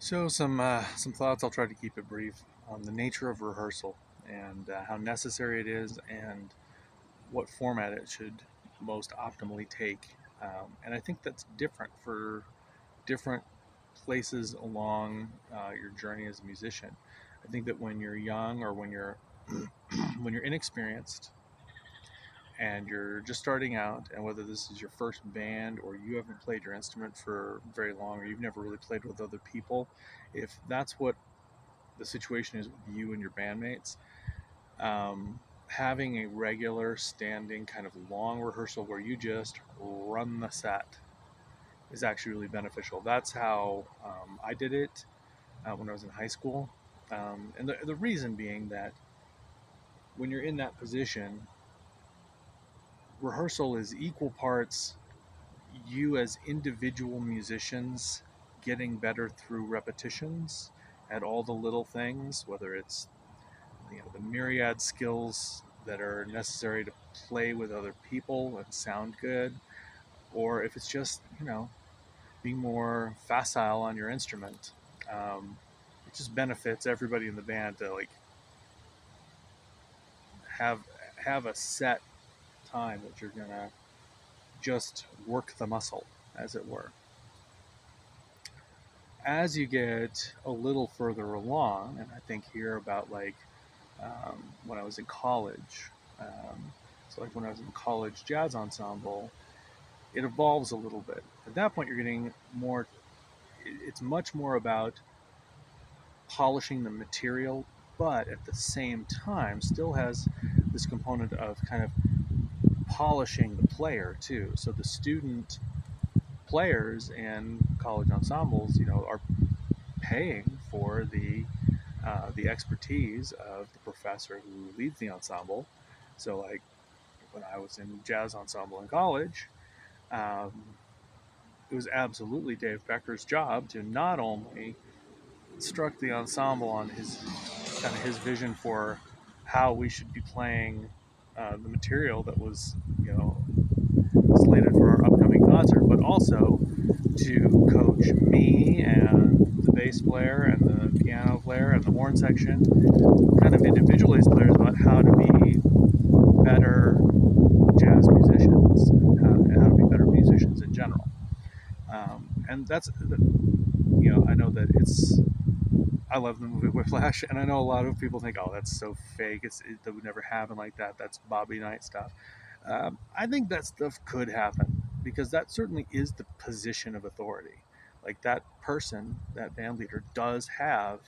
So some thoughts. I'll try to keep it brief on the nature of rehearsal and how necessary it is, and what format it should most optimally take. And I think that's different for different places along your journey as a musician. I think that when you're young or when you're when you're inexperienced and you're just starting out, and whether this is your first band or you haven't played your instrument for very long or you've never really played with other people, if that's what the situation is with you and your bandmates, having a regular standing kind of long rehearsal where you just run the set is actually really beneficial. That's how I did it when I was in high school. And the reason being that when you're in that position, rehearsal is equal parts you as individual musicians getting better through repetitions at all the little things, whether it's the myriad skills that are necessary to play with other people and sound good, or if it's just being more facile on your instrument. It just benefits everybody in the band to have have a set time that you're gonna just work the muscle, as it were. As you get a little further along, and I think here about when I was in college, so like when I was in college jazz ensemble, it evolves a little bit. At that point, you're getting more. It's much more about polishing the material, but at the same time, still has this component of kind of polishing the player too. So the student players in college ensembles, are paying for the expertise of the professor who leads the ensemble. So like when I was in jazz ensemble in college, um, it was absolutely Dave Becker's job to not only instruct the ensemble on his vision for how we should be playing the material that was slated for our upcoming concert, but also to coach me and the bass player and the piano player and the horn section, kind of individually as players, about how to be better jazz musicians and how to be better musicians in general. And that's, I know that I love the movie Whiplash, and I know a lot of people think, oh, that's so fake. That would never happen like that. That's Bobby Knight stuff. I think that stuff could happen because that certainly is the position of authority. Like that person, that band leader, does have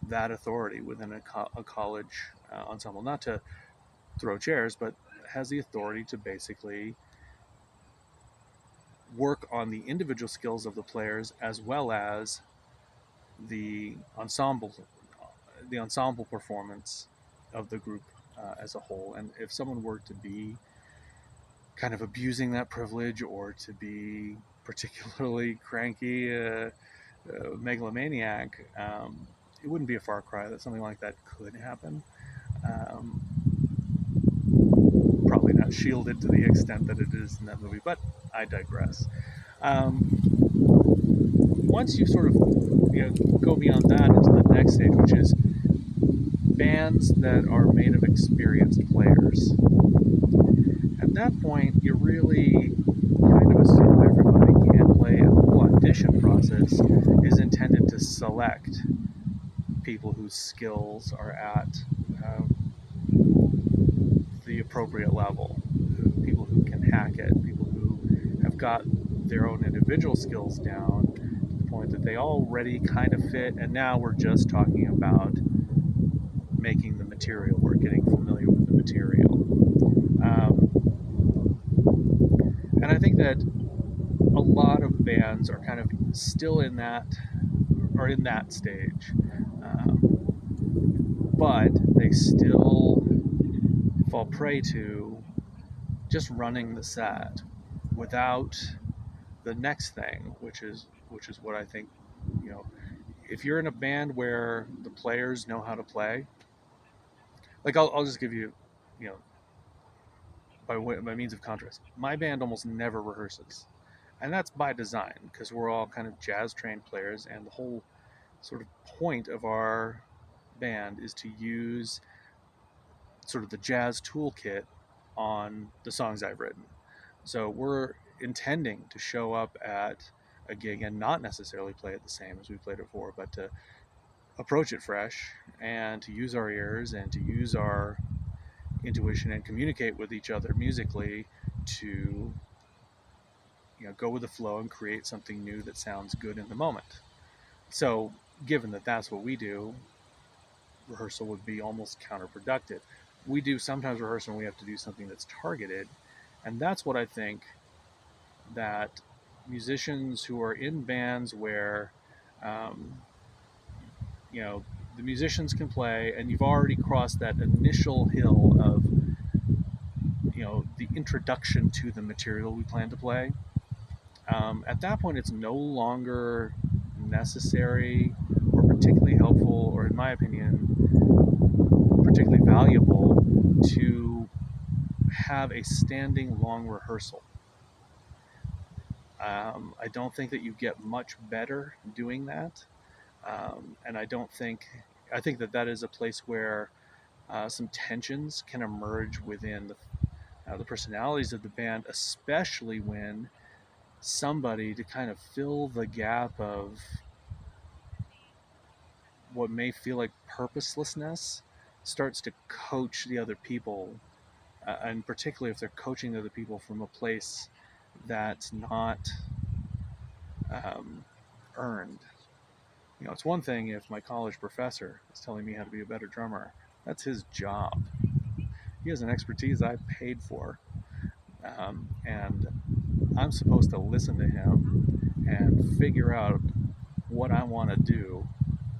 that authority within a college ensemble. Not to throw chairs, but has the authority to basically work on the individual skills of the players as well as the ensemble the ensemble performance of the group as a whole. And if someone were to be kind of abusing that privilege or to be particularly cranky, megalomaniac, it wouldn't be a far cry that something like that could happen. Um, Probably not shielded to the extent that it is in that movie, but I digress. Once you sort of go beyond that into the next stage, which is bands that are made of experienced players. At that point, you really kind of assume everybody can play, and the whole audition process is intended to select people whose skills are at the appropriate level, people who can hack it, people who have got their own individual skills down to the point that they already kind of fit, and now we're just talking about making the material, we're getting familiar with the material. And I think that a lot of bands are kind of still in that stage, but they still fall prey to just running the set without the next thing, which is what I think. If you're in a band where the players know how to play, like I'll just give you, you know, by means of contrast, my band almost never rehearses, and that's by design because we're all kind of jazz trained players, and the whole sort of point of our band is to use sort of the jazz toolkit on the songs I've written. So we're intending to show up at a gig and not necessarily play it the same as we played it before, but to approach it fresh and to use our ears and to use our intuition and communicate with each other musically to go with the flow and create something new that sounds good in the moment. So given that that's what we do, rehearsal would be almost counterproductive. We do sometimes rehearsal and we have to do something that's targeted, and that's what I think that musicians who are in bands where um, the musicians can play and you've already crossed that initial hill of the introduction to the material we plan to play. At that point it's no longer necessary or particularly helpful, or in my opinion particularly valuable, to have a standing long rehearsal. I don't think that you get much better doing that. And I think that that is a place where some tensions can emerge within the personalities of the band, especially when somebody, to kind of fill the gap of what may feel like purposelessness, starts to coach the other people, and particularly if they're coaching the other people from a place that's not um, earned. It's one thing if my college professor is telling me how to be a better drummer. That's his job. He has an expertise I paid for, and I'm supposed to listen to him and figure out what I want to do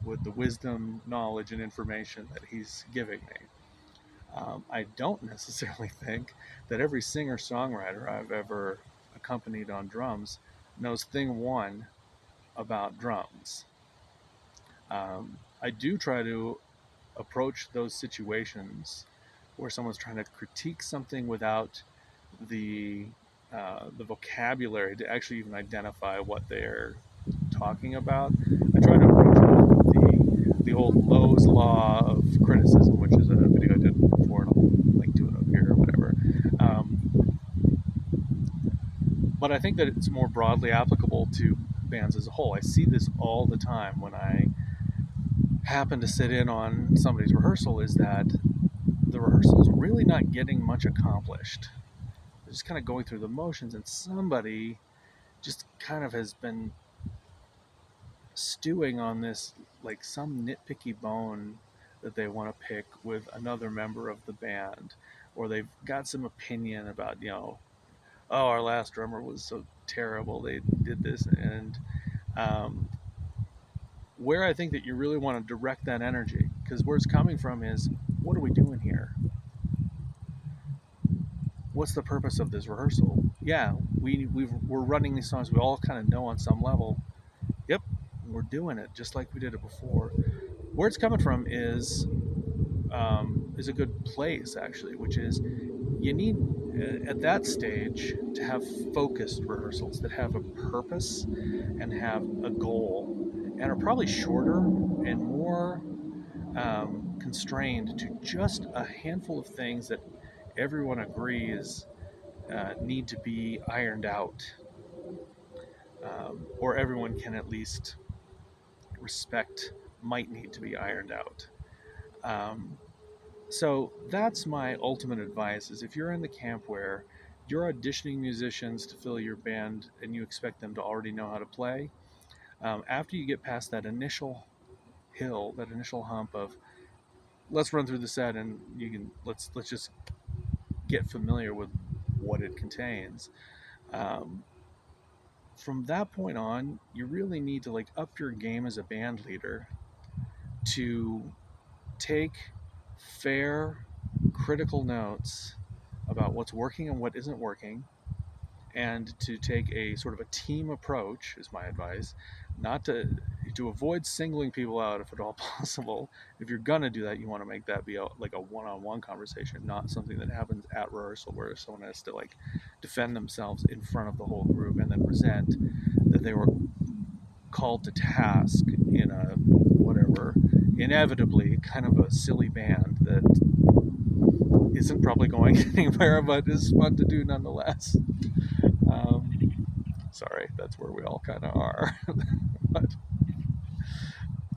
with the wisdom, knowledge, and information that he's giving me. I don't necessarily think that every singer songwriter I've ever accompanied on drums knows thing one about drums. I do try to approach those situations where someone's trying to critique something without the the vocabulary to actually even identify what they're talking about. I try to approach it with the old Lowe's law of criticism, which is a video I did before, and I'll link to it up here or whatever. But I think that it's more broadly applicable to bands as a whole. I see this all the time when I happen to sit in on somebody's rehearsal, is that the rehearsal's really not getting much accomplished. They're just kind of going through the motions, and somebody just kind of has been stewing on this, like some nitpicky bone that they want to pick with another member of the band, or they've got some opinion about, oh, our last drummer was so terrible, they did this. And where I think that you really want to direct that energy, because where it's coming from is, what are we doing here? What's the purpose of this rehearsal? Yeah, we're running these songs we all kind of know on some level. Yep, we're doing it just like we did it before. Where it's coming from is a good place, actually, which is, you need at that stage to have focused rehearsals that have a purpose and have a goal, and are probably shorter and more constrained to just a handful of things that everyone agrees need to be ironed out, or everyone can at least respect might need to be ironed out. Um, so that's my ultimate advice: is if you're in the camp where you're auditioning musicians to fill your band and you expect them to already know how to play, after you get past that initial hill, that initial hump of, let's run through the set and let's just get familiar with what it contains. Um, from that point on, you really need to, like, up your game as a band leader to take fair, critical notes about what's working and what isn't working, and to take a sort of a team approach, is my advice. Not to avoid singling people out if at all possible. If you're gonna do that, you want to make that be like a one-on-one conversation, not something that happens at rehearsal where someone has to, like, defend themselves in front of the whole group and then resent that they were called to task in a whatever, inevitably kind of a silly band that isn't probably going anywhere, but is fun to do nonetheless. Um, Sorry, that's where we all kind of are. But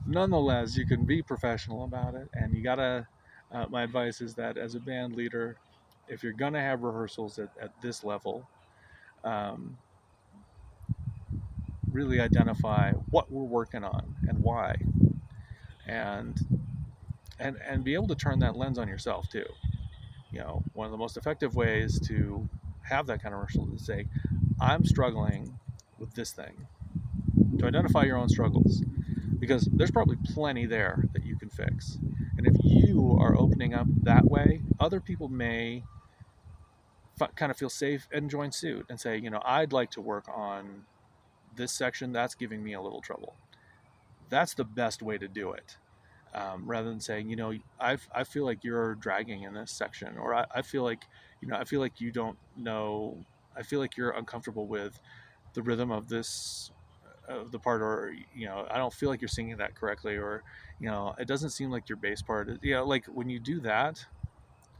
nonetheless, you can be professional about it, and you gotta. My advice is that as a band leader, if you're gonna have rehearsals at this level, um, really identify what we're working on and why, and and be able to turn that lens on yourself too. One of the most effective ways to have that kind of rehearsal is to say, I'm struggling with this thing. To identify your own struggles, because there's probably plenty there that you can fix. And if you are opening up that way, other people may kind of feel safe and join suit and say, I'd like to work on this section that's giving me a little trouble. That's the best way to do it. Rather than saying, I feel like you're dragging in this section, or I feel like, I feel like you don't know, I feel like you're uncomfortable with the rhythm of this, of the part, or, I don't feel like you're singing that correctly, or, it doesn't seem like your bass part is, like when you do that,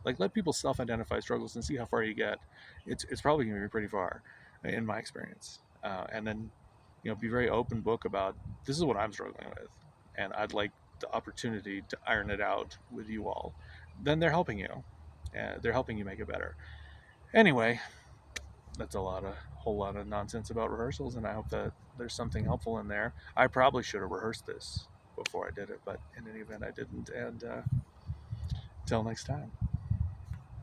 like let people self-identify struggles and see how far you get. It's probably going to be pretty far, in my experience. And then, be very open book about this is what I'm struggling with, and I'd like the opportunity to iron it out with you all. Then they're helping you, and they're helping you make it better. Anyway, that's a whole lot of nonsense about rehearsals, and I hope that there's something helpful in there. I probably should have rehearsed this before I did it, but in any event, I didn't. And till next time.